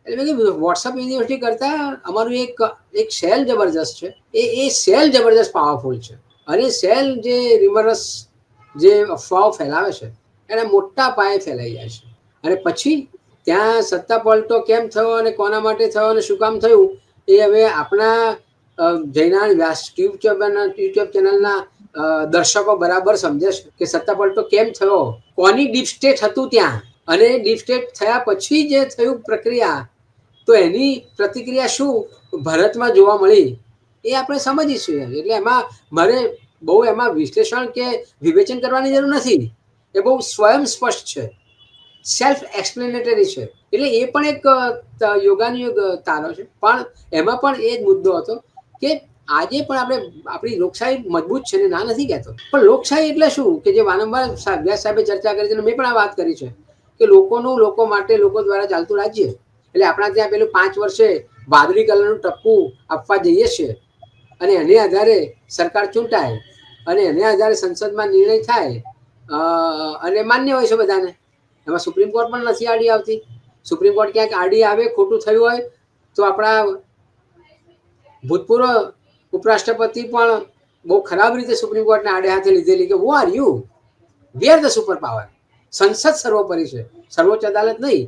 એટલે મેં કીધું વોટ્સઅપ યુનિવર્સિટી કરતાં અમારું એક સેલ જબરજસ્ત છે, એ સેલ જબરજસ્ત પાવરફુલ છે. અને સેલ જે રિમરસ જે અફવાઓ ફેલાવે છે એને મોટા પાયે ફેલાઈ જાય છે. અને પછી ત્યાં સત્તા પલટો કેમ થયો અને કોના માટે થયો અને શું કામ થયું એ હવે આપણા જયનારાયણ વ્યાસ યુટ્યુબ ચેનલના દર્શકો બરાબર સમજે છે કે સત્તા પલટો કેમ થયો, કોની ડીપ સ્ટેટ હતું ત્યાં, અને ડીપ સ્ટેટ થયા પછી જે થયું પ્રક્રિયા, તો એની પ્રતિક્રિયા શું ભારતમાં જોવા મળી એ આપણે સમજીશું. એટલે એમાં મારે બહુ એમાં વિશ્લેષણ કે વિવેચન કરવાની જરૂર નથી, એ બહુ સ્વયં સ્પષ્ટ છે, સેલ્ફ એક્સપ્લેનેટરી છે. એટલે એ પણ એક યોગાનુયોગ તારો છે. પણ એમાં પણ એ જ મુદ્દો હતો કે આજે પણ આપણે આપણી લોકશાહી મજબૂત છે ને, ના નથી કહેતો, પણ લોકશાહી એટલે શું કે જે વારંવાર વ્યાસ સાહેબે ચર્ચા કરી છે, મેં પણ આ વાત કરી છે કે લોકોનું લોકો માટે લોકો દ્વારા ચાલતું રાજ્ય. એટલે આપણા ત્યાં પેલું 5 વર્ષે વાદળી કલરનું ટપ્પું આપવા જઈએ છીએ અને એને આધારે સરકાર ચૂંટાય અને એને આધારે સંસદમાં નિર્ણય થાય અને માન્ય હોય છે બધાને. એમાં સુપ્રીમ કોર્ટ પણ નથી આડી આવતી. સુપ્રીમ કોર્ટ ક્યાંક આડી આવે, ખોટું થયું હોય તો આપણા ભૂતપૂર્વ ઉપરાષ્ટ્રપતિ પણ બહુ ખરાબ રીતે સુપ્રીમ કોર્ટને આડે હાથે લીધેલી કે who are you, we are the super power, સંસદ સર્વોપરી છે, સર્વોચ્ચ અદાલત નહીં.